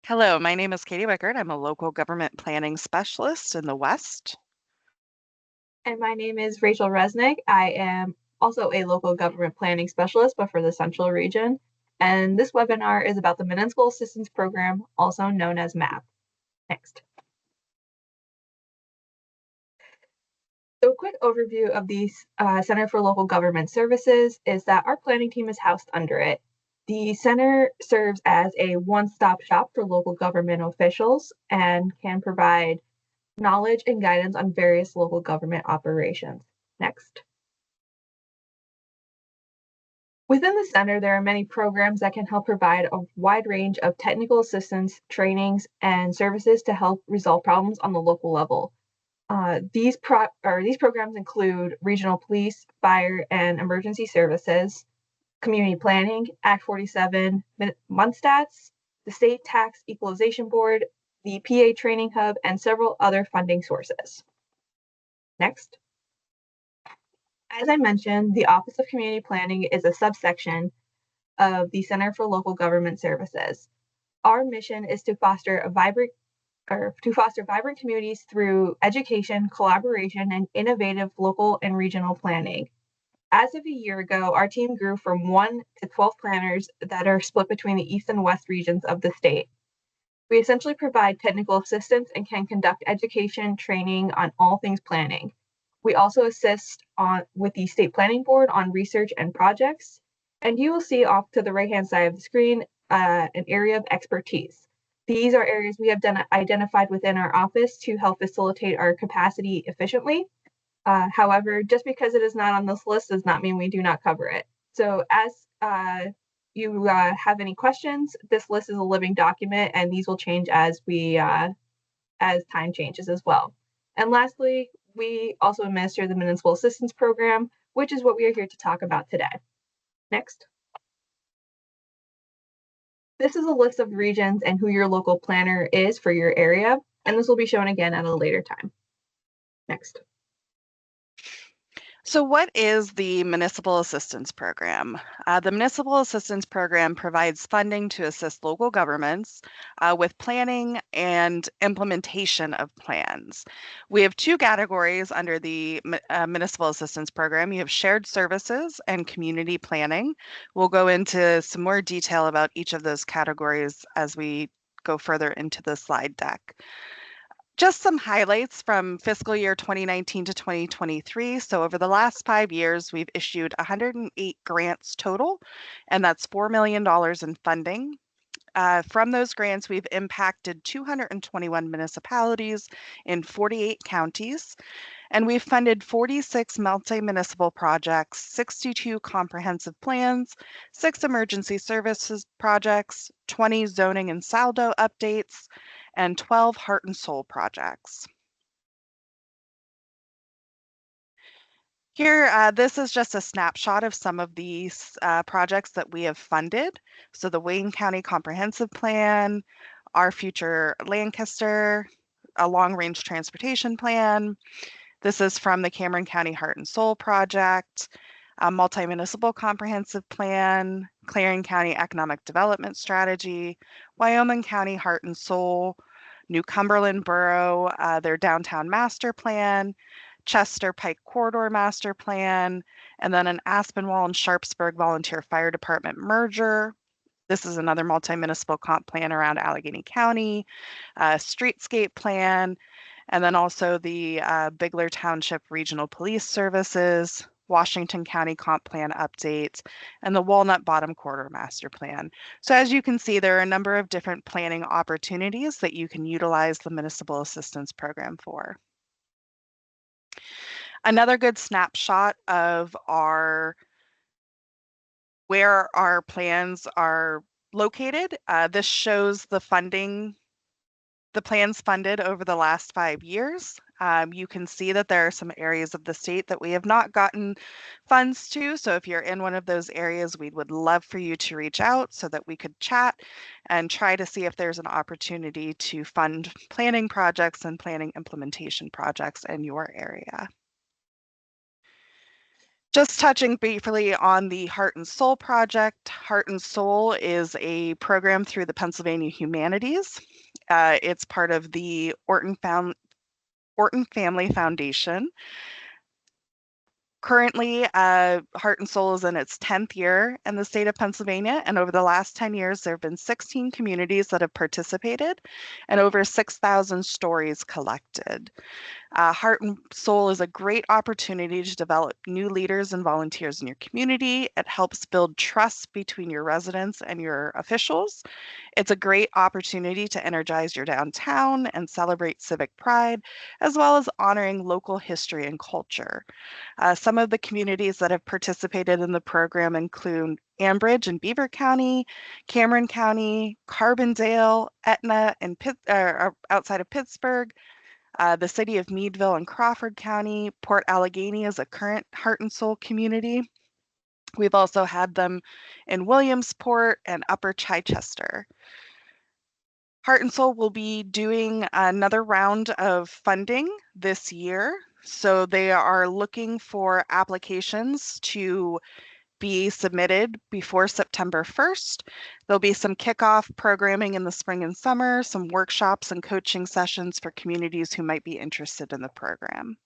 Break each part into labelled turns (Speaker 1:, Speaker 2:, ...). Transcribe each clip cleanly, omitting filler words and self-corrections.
Speaker 1: Hello, my name is Katie Wickert. I'm a local government planning specialist in the West.
Speaker 2: And my name is Rachel Resnick. I am also a local government planning specialist, but for the Central region. And this webinar is about the Municipal Assistance Program, also known as MAP. Next. So a quick overview of the Center for Local Government Services is that our planning team is housed under it. The center serves as a one-stop shop for local government officials and can provide knowledge and guidance on various local government operations. Next. Within the center, there are many programs that can help provide a wide range of technical assistance, trainings, and services to help resolve problems on the local level. These programs include regional police, fire, and emergency services, community planning, Act 47, Mundstats, the State Tax Equalization Board, the PA Training Hub, and several other funding sources. Next. As I mentioned, the Office of Community Planning is a subsection of the Center for Local Government Services. Our mission is to foster vibrant communities through education, collaboration, and innovative local and regional planning. As of a year ago, our team grew from 1 to 12 planners that are split between the East and West regions of the state. We essentially provide technical assistance and can conduct education training on all things planning. We also assist with the State Planning Board on research and projects. And you will see off to the right-hand side of the screen an area of expertise. These are areas we have identified within our office to help facilitate our capacity efficiently. However, just because it is not on this list does not mean we do not cover it. So as you have any questions, this list is a living document, and these will change as time changes as well. And lastly, we also administer the Municipal Assistance Program, which is what we are here to talk about today. Next. This is a list of regions and who your local planner is for your area, and this will be shown again at a later time. Next.
Speaker 1: So what is the Municipal Assistance Program? The Municipal Assistance Program provides funding to assist local governments with planning and implementation of plans. We have two categories under the Municipal Assistance Program. You have shared services and community planning. We'll go into some more detail about each of those categories as we go further into the slide deck. Just some highlights from fiscal year 2019 to 2023. So over the last 5 years, we've issued 108 grants total, and that's $4 million in funding. From those grants, we've impacted 221 municipalities in 48 counties, and we've funded 46 multi-municipal projects, 62 comprehensive plans, 6 emergency services projects, 20 zoning and saldo updates, and 12 Heart and Soul projects. Here, this is just a snapshot of some of these projects that we have funded. So the Wayne County Comprehensive Plan, Our Future Lancaster, a long-range transportation plan. This is from the Cameron County Heart and Soul project, a multi-municipal comprehensive plan, Clarion County Economic Development Strategy, Wyoming County Heart and Soul, New Cumberland Borough, their downtown master plan, Chester Pike Corridor master plan, and then an Aspinwall and Sharpsburg Volunteer Fire Department merger. This is another multi-municipal comp plan around Allegheny County, streetscape plan, and then also the Bigler Township Regional Police Services, Washington County Comp Plan updates, and the Walnut Bottom Corridor Master Plan. So as you can see, there are a number of different planning opportunities that you can utilize the Municipal Assistance Program for. Another good snapshot of where our plans are located. This shows the plans funded over the last 5 years. You can see that there are some areas of the state that we have not gotten funds to. So if you're in one of those areas, we would love for you to reach out so that we could chat and try to see if there's an opportunity to fund planning projects and planning implementation projects in your area. Just touching briefly on the Heart and Soul project. Heart and Soul is a program through the Pennsylvania Humanities. It's part of the Orton Family Foundation. Currently, Heart and Soul is in its 10th year in the state of Pennsylvania, and over the last 10 years, there have been 16 communities that have participated and over 6,000 stories collected. Heart and Soul is a great opportunity to develop new leaders and volunteers in your community. It helps build trust between your residents and your officials. It's a great opportunity to energize your downtown and celebrate civic pride, as well as honoring local history and culture. Some of the communities that have participated in the program include Ambridge in Beaver County, Cameron County, Carbondale, Etna, and outside of Pittsburgh, the city of Meadville and Crawford County. Port Allegheny is a current Heart and Soul community. We've also had them in Williamsport and Upper Chichester. Heart and Soul will be doing another round of funding this year. So they are looking for applications to be submitted before September 1st. There'll be some kickoff programming in the spring and summer, some workshops and coaching sessions for communities who might be interested in the program.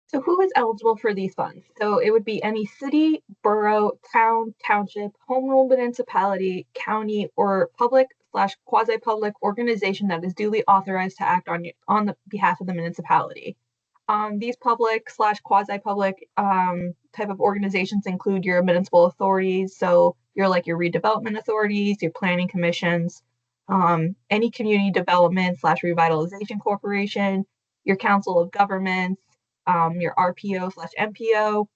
Speaker 2: So who is eligible for these funds? So it would be any city, borough, town, township, home rule municipality, county, or public/quasi-public organization that is duly authorized to act on the behalf of the municipality. These public/quasi-public type of organizations include your municipal authorities, so your redevelopment authorities, your planning commissions, any community development/revitalization corporation, your council of governments, your RPO/MPO,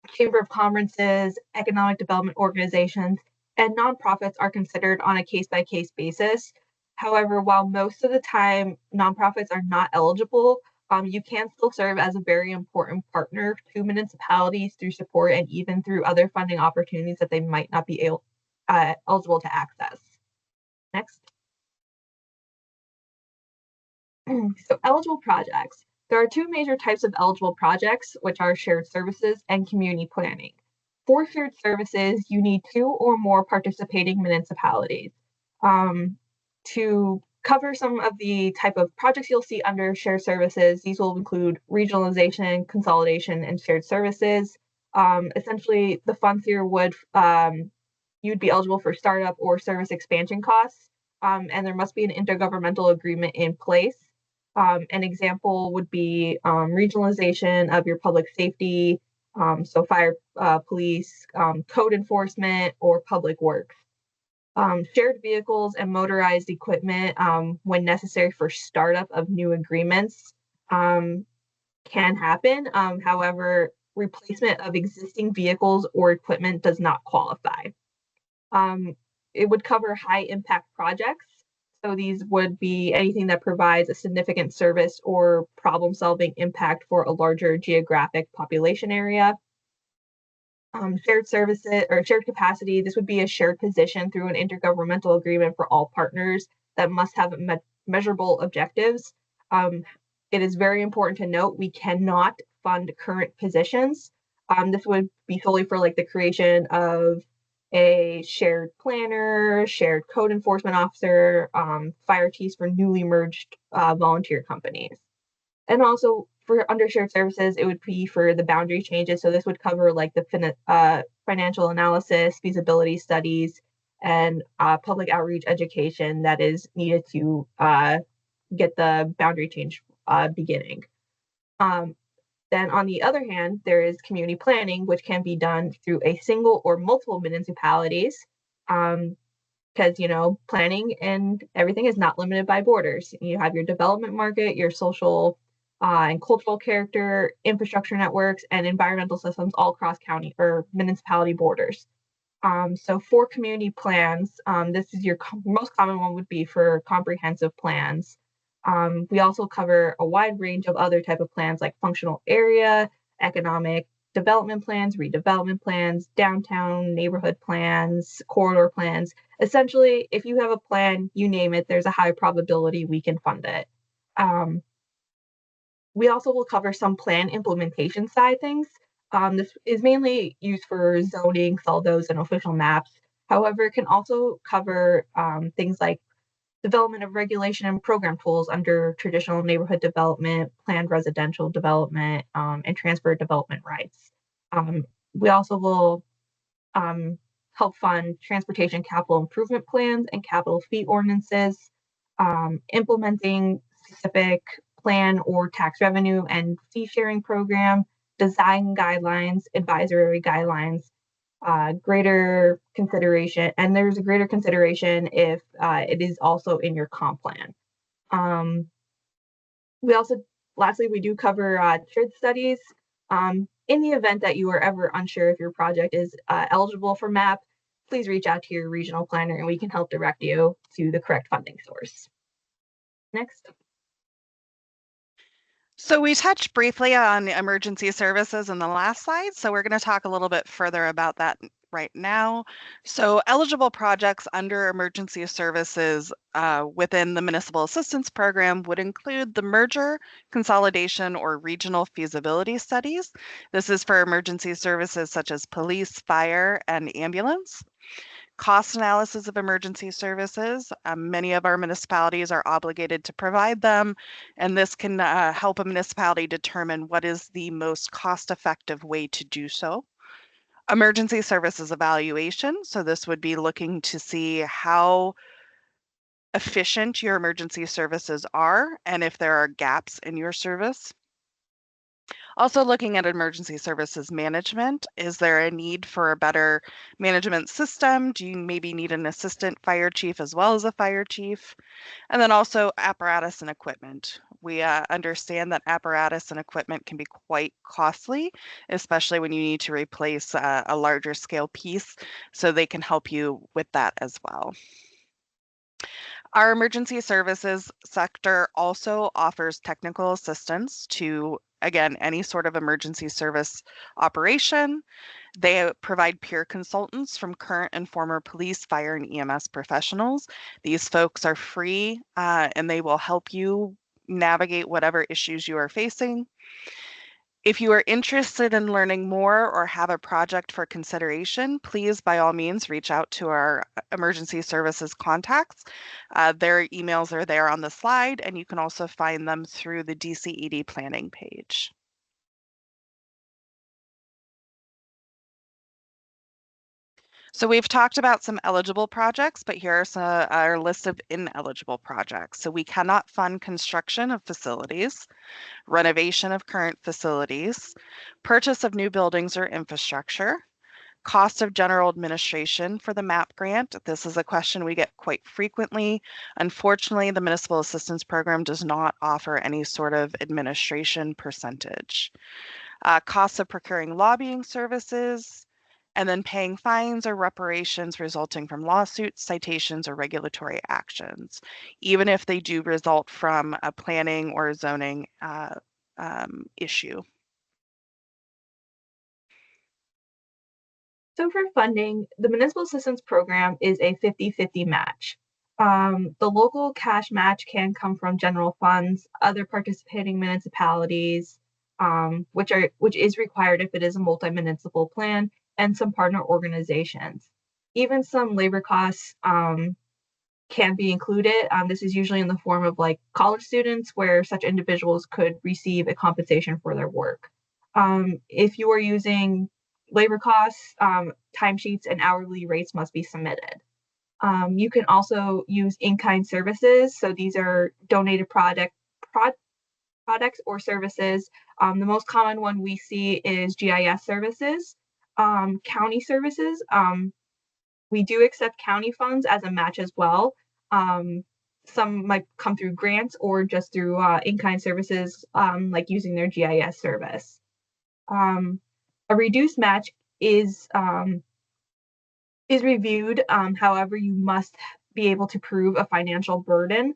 Speaker 2: Chamber of Commerce's, economic development organizations, and nonprofits are considered on a case-by-case basis. However, while most of the time nonprofits are not eligible, you can still serve as a very important partner to municipalities through support and even through other funding opportunities that they might not be eligible to access. Next. So eligible projects. There are two major types of eligible projects, which are shared services and community planning. For shared services, you need 2 or more participating municipalities. To cover some of the type of projects you'll see under shared services, these will include regionalization, consolidation, and shared services. Essentially, the funds here would you'd be eligible for startup or service expansion costs, and there must be an intergovernmental agreement in place. An example would be regionalization of your public safety, so fire, police, code enforcement, or public works. Shared vehicles and motorized equipment, when necessary for startup of new agreements, can happen. However, replacement of existing vehicles or equipment does not qualify. It would cover high impact projects. So these would be anything that provides a significant service or problem solving impact for a larger geographic population area. Shared services or shared capacity, this would be a shared position through an intergovernmental agreement for all partners that must have measurable objectives. It is very important to note we cannot fund current positions. This would be solely for the creation of a shared planner, shared code enforcement officer, fire chiefs for newly merged volunteer companies. And also for under shared services, it would be for the boundary changes. So this would cover the financial analysis, feasibility studies, and public outreach education that is needed to get the boundary change beginning. Then on the other hand, there is community planning, which can be done through a single or multiple municipalities, because planning and everything is not limited by borders. You have your development market, your social and cultural character, infrastructure networks, and environmental systems all across county or municipality borders. So for community plans, this is your most common one would be for comprehensive plans. We also cover a wide range of other type of plans like functional area, economic development plans, redevelopment plans, downtown neighborhood plans, corridor plans. Essentially, if you have a plan, you name it, there's a high probability we can fund it. We also will cover some plan implementation side things. This is mainly used for zoning, SALDOs, and official maps. However, it can also cover things like development of regulation and program tools under traditional neighborhood development, planned residential development, and transfer development rights. Um, we also will help fund transportation capital improvement plans and capital fee ordinances, implementing specific plan or tax revenue and fee sharing program, design guidelines, advisory guidelines, greater consideration, and there's a greater consideration if it is also in your comp plan. Um, we also, lastly, we do cover TRID studies. In the event that you are ever unsure if your project is eligible for MAP, please reach out to your regional planner and we can help direct you to the correct funding source. Next.
Speaker 1: So we touched briefly on emergency services in the last slide, so we're going to talk a little bit further about that right now. So eligible projects under emergency services within the Municipal Assistance Program would include the merger, consolidation, or regional feasibility studies. This is for emergency services such as police, fire, and ambulance. Cost analysis of emergency services. Many of our municipalities are obligated to provide them, and this can help a municipality determine what is the most cost-effective way to do so. Emergency services evaluation. So this would be looking to see how efficient your emergency services are and if there are gaps in your service. Also looking at emergency services management, is there a need for a better management system? Do you maybe need an assistant fire chief as well as a fire chief? And then also apparatus and equipment. We understand that apparatus and equipment can be quite costly, especially when you need to replace a larger scale piece, so they can help you with that as well. Our emergency services sector also offers technical assistance to, again, any sort of emergency service operation. They provide peer consultants from current and former police, fire, and EMS professionals. These folks are free and they will help you navigate whatever issues you are facing. If you are interested in learning more or have a project for consideration, please by all means reach out to our emergency services contacts. Their emails are there on the slide, and you can also find them through the DCED planning page. So we've talked about some eligible projects, but here's our list of ineligible projects. So we cannot fund construction of facilities, renovation of current facilities, purchase of new buildings or infrastructure, cost of general administration for the MAP grant. This is a question we get quite frequently. Unfortunately, the Municipal Assistance Program does not offer any sort of administration percentage. Costs of procuring lobbying services, and then paying fines or reparations resulting from lawsuits, citations, or regulatory actions, even if they do result from a planning or zoning issue.
Speaker 2: So for funding, the Municipal Assistance Program is a 50-50 match. The local cash match can come from general funds, other participating municipalities, which is required if it is a multi-municipal plan, and some partner organizations. Even some labor costs can be included. This is usually in the form of like college students, where such individuals could receive a compensation for their work. If you are using labor costs, timesheets, and hourly rates must be submitted. You can also use in-kind services. So these are donated products or services. The most common one we see is GIS services, county services. We do accept county funds as a match as well. Some might come through grants or just through in-kind services, like using their GIS service. A reduced match is reviewed. However, you must be able to prove a financial burden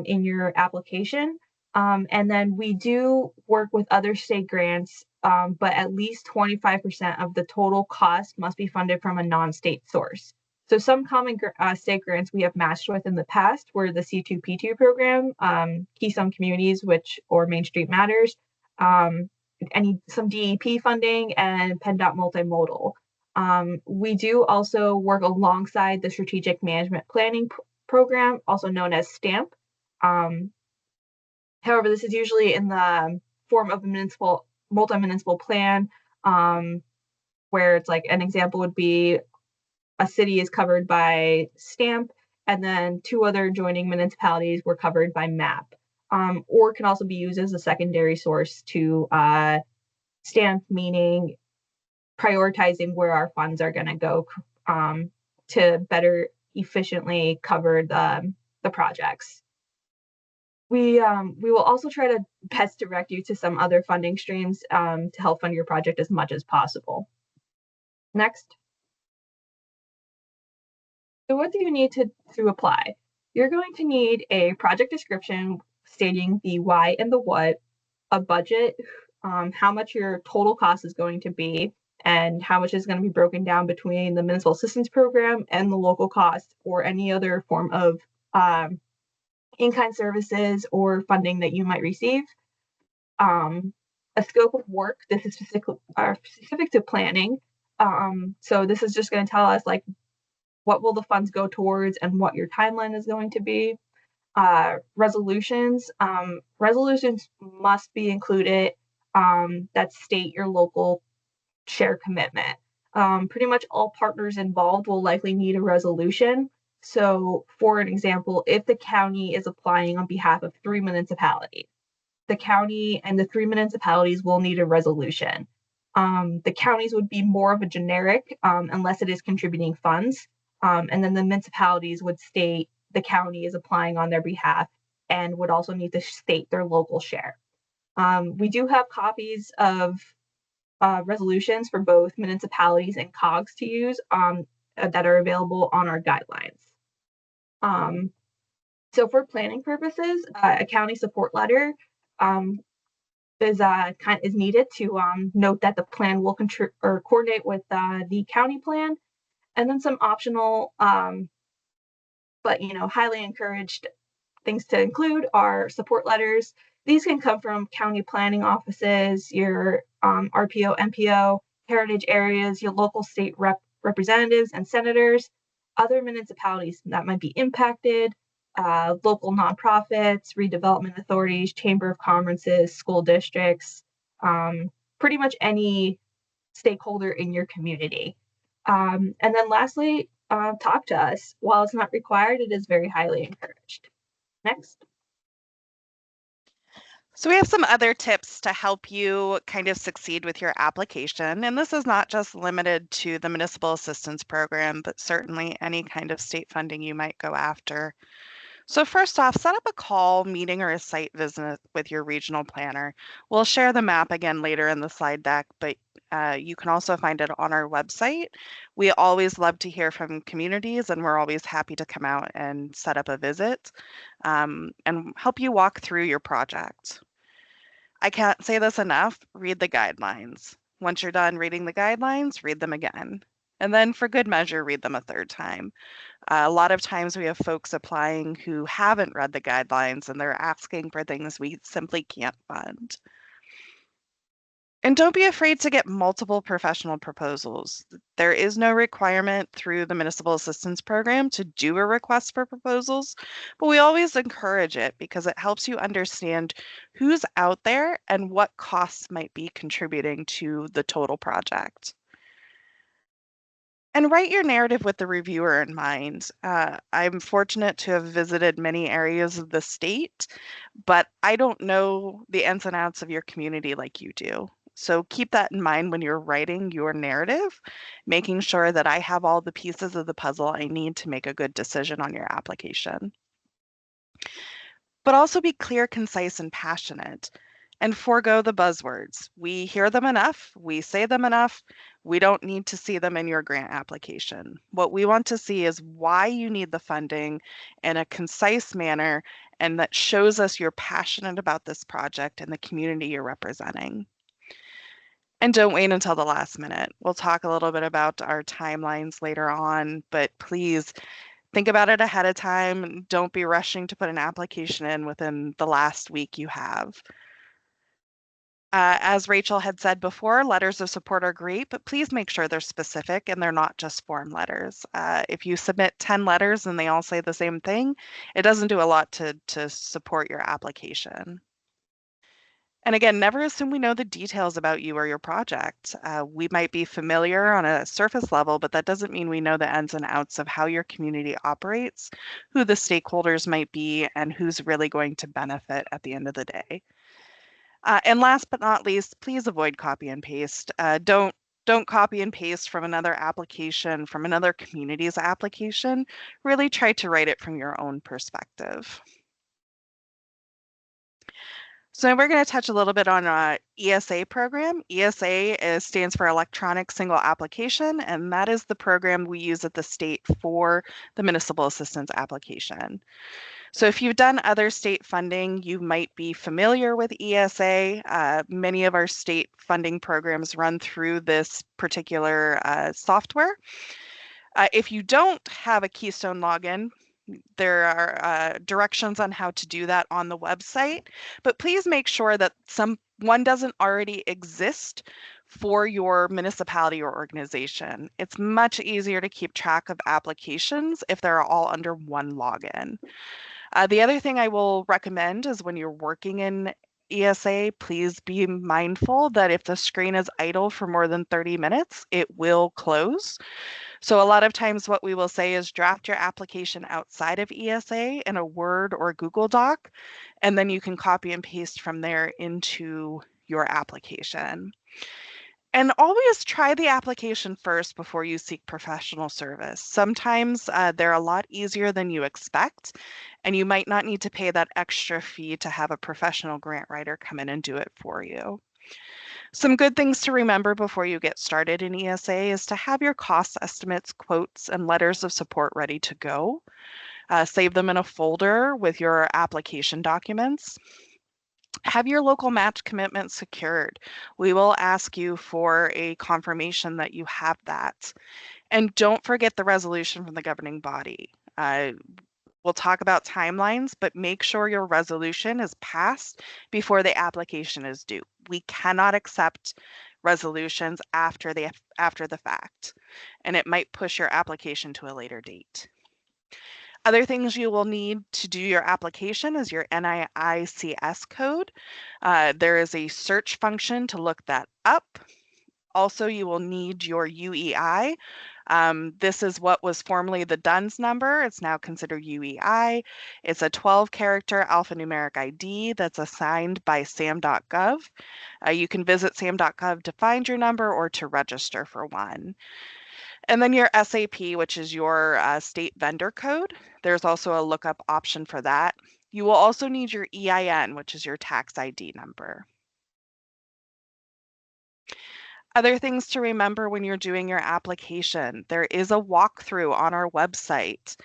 Speaker 2: in your application. And then we do work with other state grants, but at least 25% of the total cost must be funded from a non-state source. So some common state grants we have matched with in the past were the C2P2 program, Keystone Communities, or Main Street Matters, some DEP funding, and PennDOT Multimodal. We do also work alongside the Strategic Management Planning Program, also known as STAMP. However, this is usually in the form of a multi-municipal plan, where it's like an example would be a city is covered by STAMP, and then 2 other adjoining municipalities were covered by MAP, or can also be used as a secondary source to STAMP, meaning prioritizing where our funds are going to go to better efficiently cover the projects. We will also try to best direct you to some other funding streams to help fund your project as much as possible. Next. So what do you need to apply? You're going to need a project description stating the why and the what, a budget, how much your total cost is going to be, and how much is going to be broken down between the Municipal Assistance Program and the local cost or any other form of in-kind services or funding that you might receive. A scope of work. This is specific to planning. So this is just going to tell us like what will the funds go towards and what your timeline is going to be. Resolutions. Resolutions must be included that state your local share commitment. Pretty much all partners involved will likely need a resolution. So for an example, if the county is applying on behalf of 3 municipalities, the county and the 3 municipalities will need a resolution. The counties would be more of a generic unless it is contributing funds. And then the municipalities would state the county is applying on their behalf and would also need to state their local share. We do have copies of resolutions for both municipalities and COGS to use that are available on our guidelines. So for planning purposes, a county support letter is needed to note that the plan will coordinate with the county plan, and then some optional, but highly encouraged things to include are support letters. These can come from county planning offices, your RPO, MPO, heritage areas, your local state representatives and senators, other municipalities that might be impacted, local nonprofits, redevelopment authorities, chamber of commerces, school districts, pretty much any stakeholder in your community. And then lastly, talk to us. While it's not required, it is very highly encouraged. Next.
Speaker 1: So we have some other tips to help you kind of succeed with your application. And this is not just limited to the Municipal Assistance Program, but certainly any kind of state funding you might go after. So first off, set up a call, meeting, or a site visit with your regional planner. We'll share the map again later in the slide deck, but you can also find it on our website. We always love to hear from communities, and we're always happy to come out and set up a visit and help you walk through your project. I can't say this enough, read the guidelines. Once you're done reading the guidelines, read them again. And then for good measure, read them a third time. A lot of times we have folks applying who haven't read the guidelines and they're asking for things we simply can't fund. And don't be afraid to get multiple professional proposals. There is no requirement through the Municipal Assistance Program to do a request for proposals, but we always encourage it because it helps you understand who's out there and what costs might be contributing to the total project. And write your narrative with the reviewer in mind. I'm fortunate to have visited many areas of the state, but I don't know the ins and outs of your community like you do. So keep that in mind when you're writing your narrative, making sure that I have all the pieces of the puzzle I need to make a good decision on your application. But also be clear, concise, and passionate, and forego the buzzwords. We hear them enough, we say them enough, we don't need to see them in your grant application. What we want to see is why you need the funding in a concise manner and that shows us you're passionate about this project and the community you're representing. And don't wait until the last minute. We'll talk a little bit about our timelines later on, but please think about it ahead of time. Don't be rushing to put an application in within the last week you have. As Rachel had said before, letters of support are great, but please make sure they're specific and they're not just form letters. If you submit 10 letters and they all say the same thing, it doesn't do a lot to support your application. And again, never assume we know the details about you or your project. We might be familiar on a surface level, but that doesn't mean we know the ins and outs of how your community operates, who the stakeholders might be, and who's really going to benefit at the end of the day. And last but not least, please avoid copy and paste. Don't copy and paste from another application, from another community's application. Really try to write it from your own perspective. So we're going to touch a little bit on ESA program. ESA stands for Electronic Single Application, and that is the program we use at the state for the municipal assistance application. So if you've done other state funding, you might be familiar with ESA. Many of our state funding programs run through this particular software. If you don't have a Keystone login, there are directions on how to do that on the website, but please make sure that one doesn't already exist for your municipality or organization. It's much easier to keep track of applications if they're all under one login. The other thing I will recommend is when you're working in ESA, please be mindful that if the screen is idle for more than 30 minutes, it will close. So a lot of times what we will say is draft your application outside of ESA in a Word or Google Doc, and then you can copy and paste from there into your application. And always try the application first before you seek professional service. Sometimes they're a lot easier than you expect, and you might not need to pay that extra fee to have a professional grant writer come in and do it for you. Some good things to remember before you get started in ESA is to have your cost estimates, quotes, and letters of support ready to go. Save them in a folder with your application documents. Have your local match commitment secured. We will ask you for a confirmation that you have that. And don't forget the resolution from the governing body. We'll talk about timelines, but make sure your resolution is passed before the application is due. We cannot accept resolutions after the fact, and it might push your application to a later date. Other things you will need to do your application is your NAICS code. There is a search function to look that up. Also, you will need your UEI. This is what was formerly the DUNS number. It's now considered UEI. It's a 12-character alphanumeric ID that's assigned by sam.gov. You can visit sam.gov to find your number or to register for one. And then your SAP, which is your state vendor code. There's also a lookup option for that. You will also need your EIN, which is your tax ID number. Other things to remember when you're doing your application. There is a walkthrough on our website.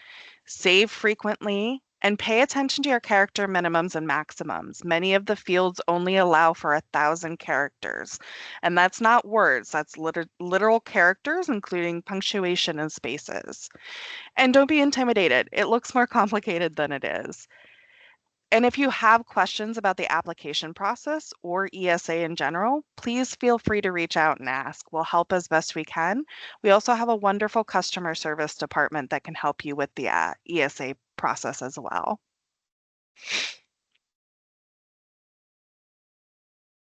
Speaker 1: Save frequently and pay attention to your character minimums and maximums. Many of the fields only allow for 1,000 characters, and that's not words, that's literal characters, including punctuation and spaces. And don't be intimidated. It looks more complicated than it is. And if you have questions about the application process or ESA in general, please feel free to reach out and ask. We'll help as best we can. We also have a wonderful customer service department that can help you with the ESA process as well.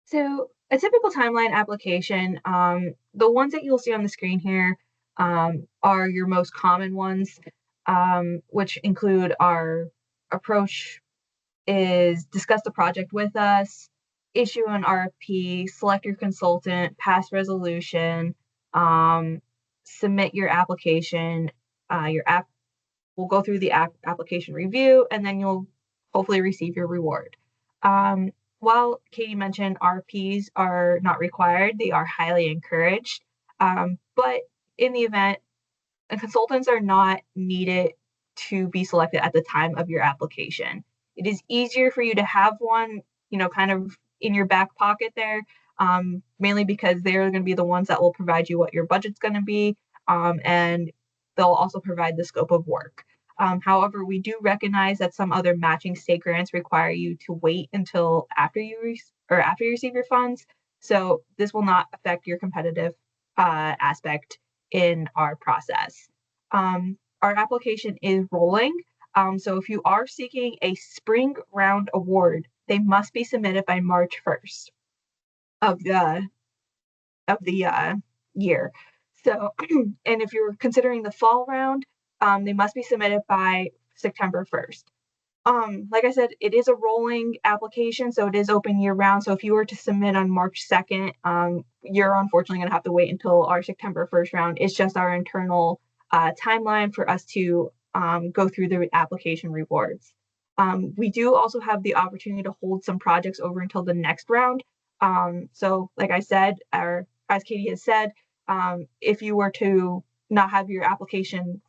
Speaker 2: So a typical timeline application, the ones that you'll see on the screen here are your most common ones, which include our approach is discuss the project with us, issue an RFP, select your consultant, pass resolution, submit your application. Your app will go through the application review, and then you'll hopefully receive your reward. While Katie mentioned RFPs are not required, they are highly encouraged. But in the event, consultants are not needed to be selected at the time of your application. It is easier for you to have one, kind of in your back pocket there, mainly because they're going to be the ones that will provide you what your budget's going to be, and they'll also provide the scope of work. However, we do recognize that some other matching state grants require you to wait until after after you receive your funds. So this will not affect your competitive aspect in our process. Our application is rolling. So if you are seeking a spring round award, they must be submitted by March 1st of the year. So, and if you're considering the fall round, they must be submitted by September 1st. Like I said, it is a rolling application, so it is open year round. So if you were to submit on March 2nd, you're unfortunately going to have to wait until our September 1st round. It's just our internal timeline for us to go through the application rewards. We do also have the opportunity to hold some projects over until the next round. So like I said, or as Katie has said, if you were to not have your application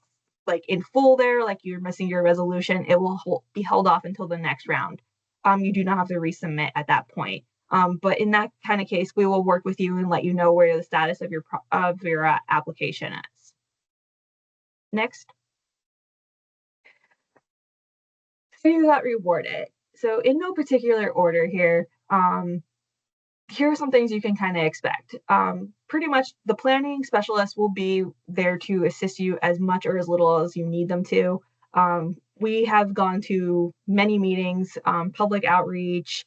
Speaker 2: like in full there, like you're missing your resolution, it will be held off until the next round. You do not have to resubmit at that point. But in that kind of case, we will work with you and let you know where the status of your application is. Next, so you got rewarded. So in no particular order here, here are some things you can kind of expect. Pretty much the planning specialist will be there to assist you as much or as little as you need them to. We have gone to many meetings, public outreach,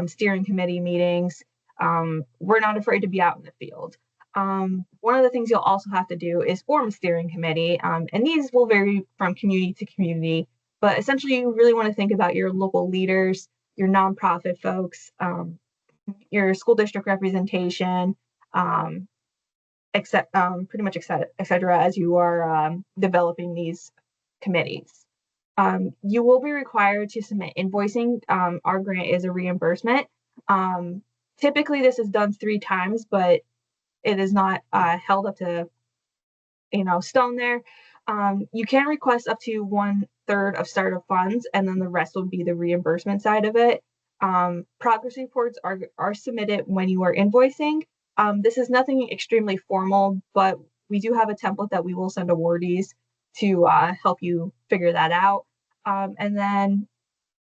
Speaker 2: steering committee meetings. We're not afraid to be out in the field. One of the things you'll also have to do is form a steering committee, and these will vary from community to community, but essentially you really want to think about your local leaders, your nonprofit folks, your school district representation, except pretty much et cetera, as you are developing these committees. You will be required to submit invoicing. Our grant is a reimbursement. Typically, this is done 3 times, but it is not held up to stone there. You can request up to 1/3 of startup funds, and then the rest will be the reimbursement side of it. Progress reports are submitted when you are invoicing. This is nothing extremely formal, but we do have a template that we will send awardees to help you figure that out. And then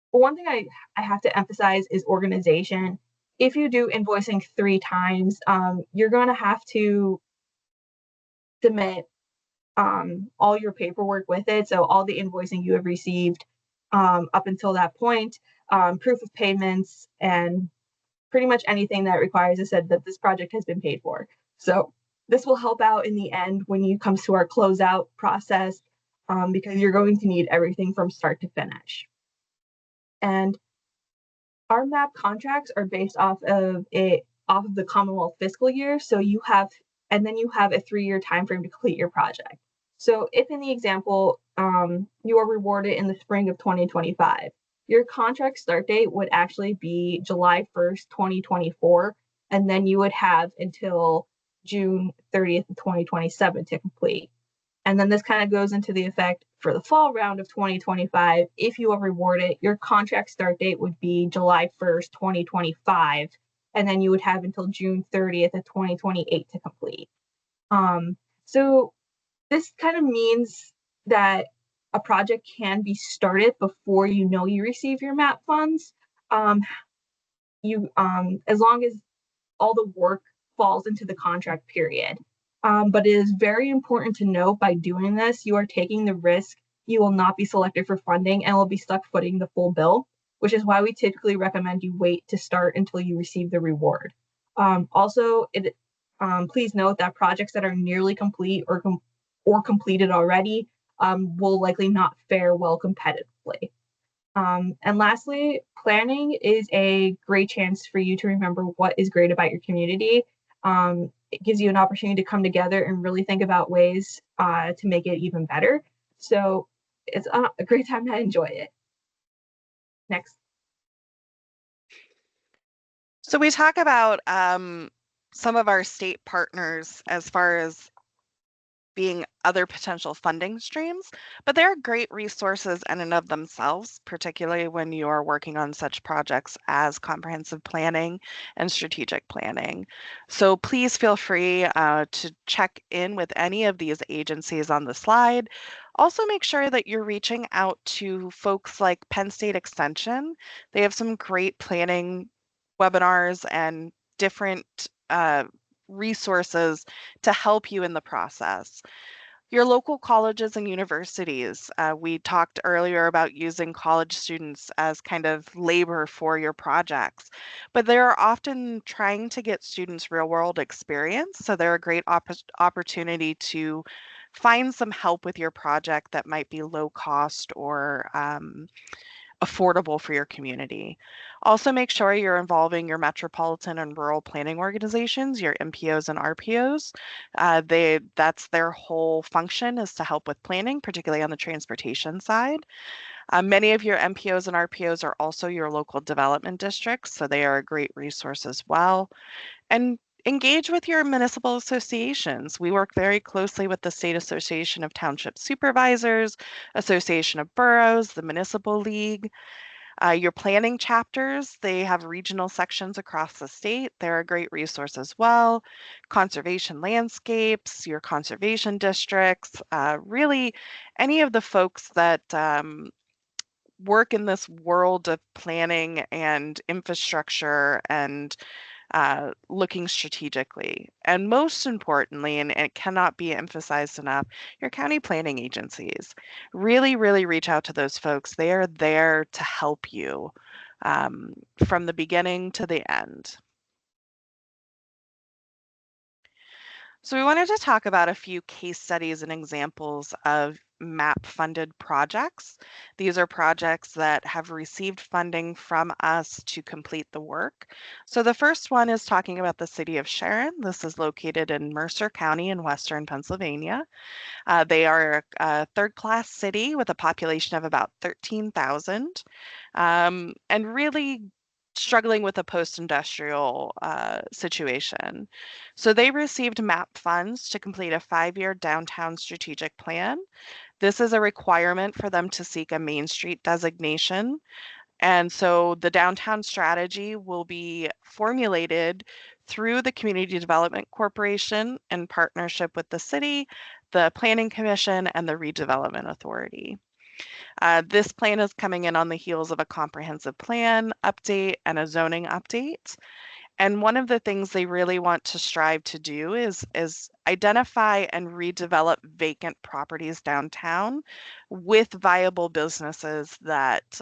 Speaker 2: one thing I have to emphasize is organization. If you do invoicing 3 times, you're going to have to submit all your paperwork with it. So all the invoicing you have received up until that point, proof of payments, and pretty much anything that requires that this project has been paid for. So this will help out in the end when it comes to our closeout process, because you're going to need everything from start to finish. And our MAP contracts are based off of the Commonwealth fiscal year. So you have a 3-year time frame to complete your project. So if in the example, you are rewarded in the spring of 2025, your contract start date would actually be July 1st, 2024, and then you would have until June 30th, 2027 to complete. And then this kind of goes into the effect for the fall round of 2025. If you are rewarded, your contract start date would be July 1st, 2025, and then you would have until June 30th of 2028 to complete. So this kind of means that a project can be started before you receive your MAP funds. As long as all the work falls into the contract period. But it is very important to note, by doing this, you are taking the risk you will not be selected for funding and will be stuck footing the full bill, which is why we typically recommend you wait to start until you receive the reward. Also, please note that projects that are nearly complete or completed already will likely not fare well competitively. And lastly, planning is a great chance for you to remember what is great about your community. It gives you an opportunity to come together and really think about ways to make it even better. So it's a great time to enjoy it. Next.
Speaker 1: So we talk about some of our state partners as far as being other potential funding streams, but they're great resources in and of themselves, particularly when you're working on such projects as comprehensive planning and strategic planning. So please feel free to check in with any of these agencies on the slide. Also, make sure that you're reaching out to folks like Penn State Extension. They have some great planning webinars and different resources to help you in the process. Your local colleges and universities. We talked earlier about using college students as kind of labor for your projects, but they're often trying to get students real world experience. So they're a great opportunity to find some help with your project that might be low cost or affordable for your community. Also, make sure you're involving your metropolitan and rural planning organizations, your MPOs and RPOs. That's their whole function, is to help with planning, particularly on the transportation side. Many of your MPOs and RPOs are also your local development districts, so they are a great resource as well. And engage with your municipal associations. We work very closely with the State Association of Township Supervisors, Association of Boroughs, the Municipal League. Your planning chapters, they have regional sections across the state. They're a great resource as well. Conservation landscapes, your conservation districts, really any of the folks that work in this world of planning and infrastructure and looking strategically. And most importantly, and it cannot be emphasized enough, your county planning agencies. Really, really reach out to those folks. They are there to help you from the beginning to the end. So we wanted to talk about a few case studies and examples of MAP funded projects. These are projects that have received funding from us to complete the work. So the first one is talking about the city of Sharon. This is located in Mercer County in Western Pennsylvania. They are a third-class city with a population of about 13,000, and really struggling with a post-industrial situation. So they received MAP funds to complete a 5-year downtown strategic plan. This is a requirement for them to seek a Main Street designation. And so the downtown strategy will be formulated through the Community Development Corporation in partnership with the city, the Planning Commission, and the Redevelopment Authority. This plan is coming in on the heels of a comprehensive plan update and a zoning update. And one of the things they really want to strive to do is identify and redevelop vacant properties downtown with viable businesses that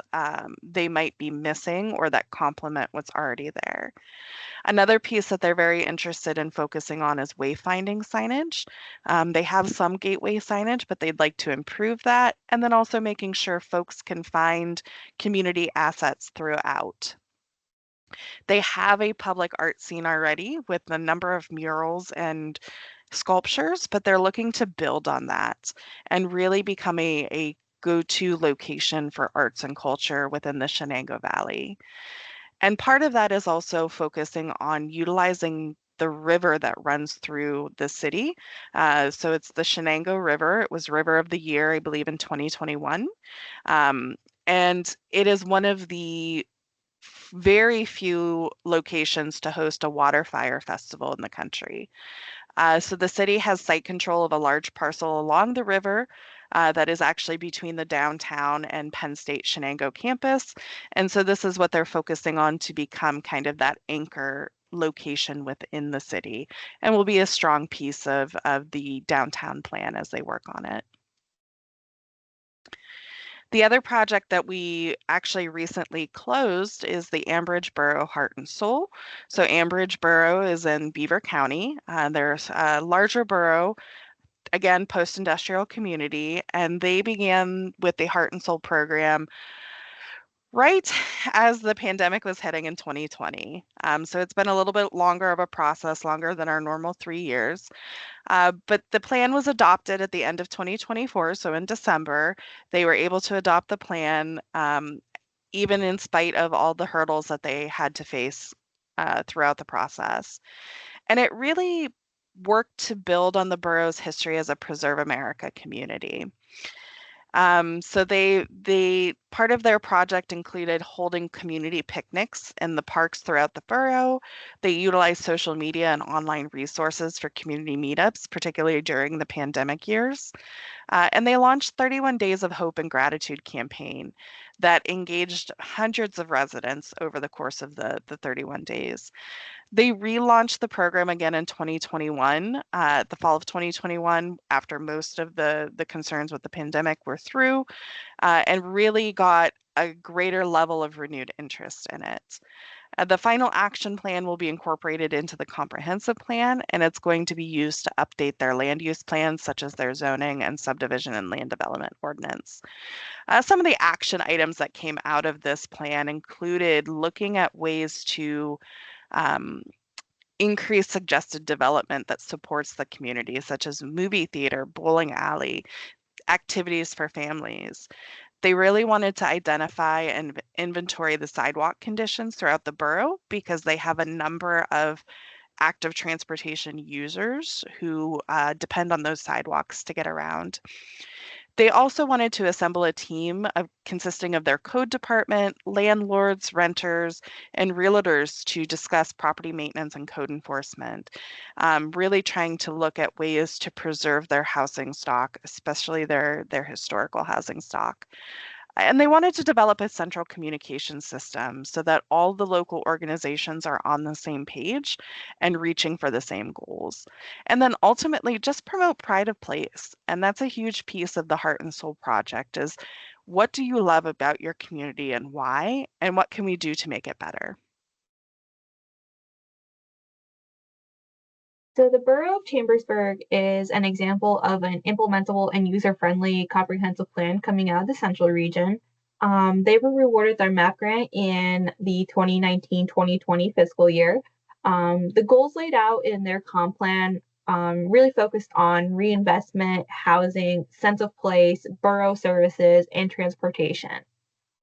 Speaker 1: they might be missing or that complement what's already there. Another piece that they're very interested in focusing on is wayfinding signage. They have some gateway signage, but they'd like to improve that. And then also making sure folks can find community assets throughout. They have a public art scene already with a number of murals and sculptures, but they're looking to build on that and really become a go-to location for arts and culture within the Shenango Valley. And part of that is also focusing on utilizing the river that runs through the city. So it's the Shenango River. It was River of the Year, I believe, in 2021. Um, and it is one of the very few locations to host a water fire festival in the country. So the city has site control of a large parcel along the river that is actually between the downtown and Penn State Shenango campus. And so this is what they're focusing on to become kind of that anchor location within the city and will be a strong piece of the downtown plan as they work on it. The other project that we actually recently closed is the Ambridge Borough Heart and Soul. So Ambridge Borough is in Beaver County. There's a larger borough, again, post-industrial community, and they began with the Heart and Soul program right as the pandemic was hitting in 2020. So it's been a little bit longer of a process, longer than our normal 3 years. But the plan was adopted at the end of 2024. So in December, they were able to adopt the plan, even in spite of all the hurdles that they had to face throughout the process. And it really worked to build on the borough's history as a Preserve America community. So they part of their project included holding community picnics in the parks throughout the borough. They utilized social media and online resources for community meetups, particularly during the pandemic years. And they launched 31 Days of Hope and Gratitude campaign that engaged hundreds of residents over the course of the 31 days. They relaunched the program again in 2021, the fall of 2021, after most of the concerns with the pandemic were through, and really got a greater level of renewed interest in it. The final action plan will be incorporated into the comprehensive plan, and it's going to be used to update their land use plans, such as their zoning and subdivision and land development ordinance. Some of the action items that came out of this plan included looking at ways to um, increase suggested development that supports the community, such as movie theater, bowling alley, activities for families. They really wanted to identify and inventory the sidewalk conditions throughout the borough because they have a number of active transportation users who depend on those sidewalks to get around. They also wanted to assemble a team consisting of their code department, landlords, renters, and realtors to discuss property maintenance and code enforcement, really trying to look at ways to preserve their housing stock, especially their historical housing stock. And they wanted to develop a central communication system so that all the local organizations are on the same page and reaching for the same goals. And then ultimately just promote pride of place. And that's a huge piece of the Heart and Soul Project is what do you love about your community and why? And what can we do to make it better?
Speaker 2: So the Borough of Chambersburg is an example of an implementable and user-friendly comprehensive plan coming out of the Central Region. They were rewarded their MAP grant in the 2019-2020 fiscal year. The goals laid out in their comp plan really focused on reinvestment, housing, sense of place, borough services, and transportation.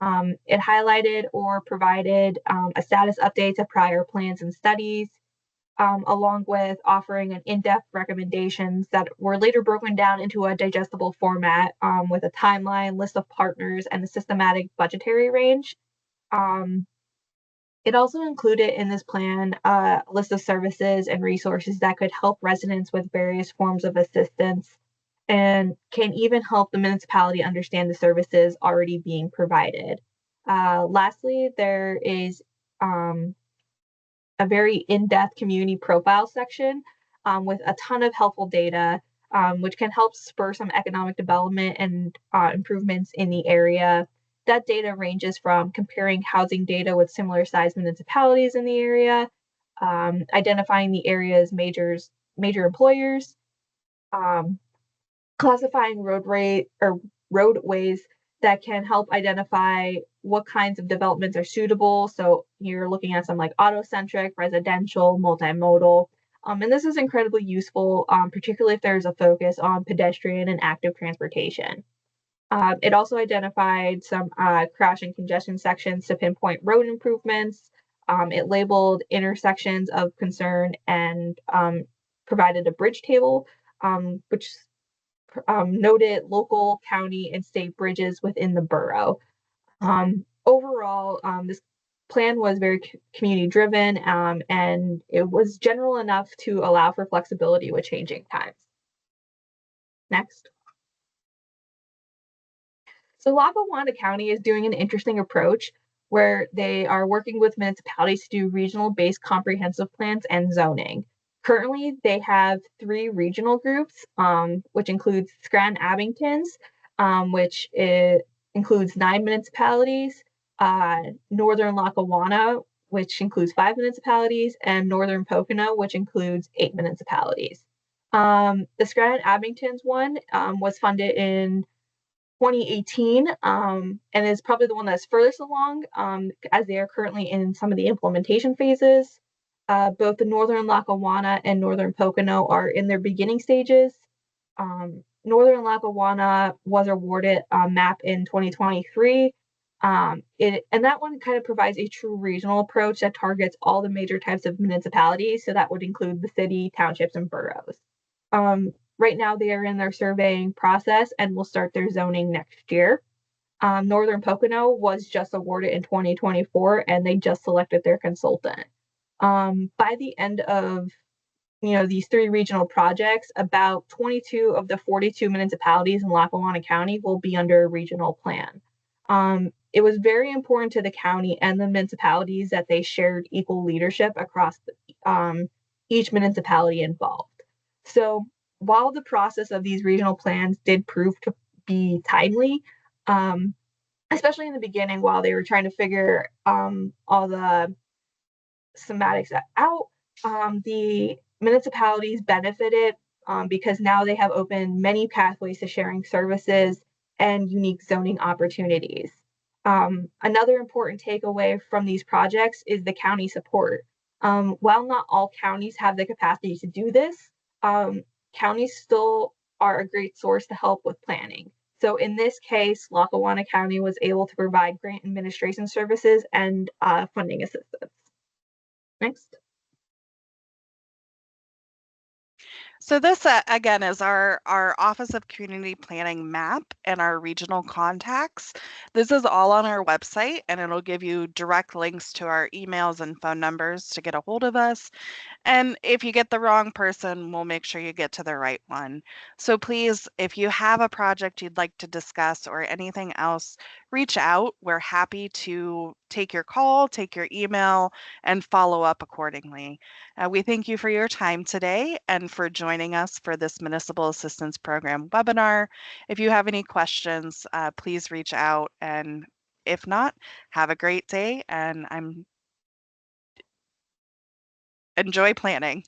Speaker 2: It highlighted or provided a status update to prior plans and studies, along with offering an in-depth recommendations that were later broken down into a digestible format with a timeline, list of partners, and a systematic budgetary range. Um, it also included in this plan a list of services and resources that could help residents with various forms of assistance and can even help the municipality understand the services already being provided. Lastly, there is a very in-depth community profile section with a ton of helpful data, which can help spur some economic development and improvements in the area. That data ranges from comparing housing data with similar sized municipalities in the area, identifying the area's major employers, um, classifying roadways that can help identify what kinds of developments are suitable. So you're looking at some like auto-centric, residential, multimodal. And this is incredibly useful, particularly if there's a focus on pedestrian and active transportation. It also identified some crash and congestion sections to pinpoint road improvements. It labeled intersections of concern and provided a bridge table, which noted local, county, and state bridges within the borough. Overall, this plan was very community driven and it was general enough to allow for flexibility with changing times. Next. So Lackawanna County is doing an interesting approach where they are working with municipalities to do regional based comprehensive plans and zoning. Currently, they have three regional groups, which includes Scranton Abingtons, which includes 9 municipalities, Northern Lackawanna, which includes 5 municipalities, and Northern Pocono, which includes 8 municipalities. The Scranton Abingtons one was funded in 2018 and is probably the one that's furthest along as they are currently in some of the implementation phases. Both the Northern Lackawanna and Northern Pocono are in their beginning stages. Northern Lackawanna was awarded a MAP in 2023, And that one kind of provides a true regional approach that targets all the major types of municipalities. So that would include the city, townships, and boroughs. Right now, they are in their surveying process and will start their zoning next year. Northern Pocono was just awarded in 2024, and they just selected their consultant. By the end of these three regional projects, about 22 of the 42 municipalities in Lackawanna County will be under a regional plan. It was very important to the county and the municipalities that they shared equal leadership across each municipality involved. So while the process of these regional plans did prove to be timely, um, especially in the beginning while they were trying to figure all the somatics out, the municipalities benefited because now they have opened many pathways to sharing services and unique zoning opportunities. Another important takeaway from these projects is the county support. While not all counties have the capacity to do this, counties still are a great source to help with planning. So in this case, Lackawanna County was able to provide grant administration services and funding assistance. Next.
Speaker 1: So this again is our Office of Community Planning map and our regional contacts. This is all on our website, and it'll give you direct links to our emails and phone numbers to get a hold of us. And if you get the wrong person, we'll make sure you get to the right one. So please, if you have a project you'd like to discuss or anything else, reach out. We're happy to take your call, take your email, and follow up accordingly. We thank you for your time today and for joining us for this Municipal Assistance Program webinar. If you have any questions, please reach out. And if not, have a great day, and enjoy planning.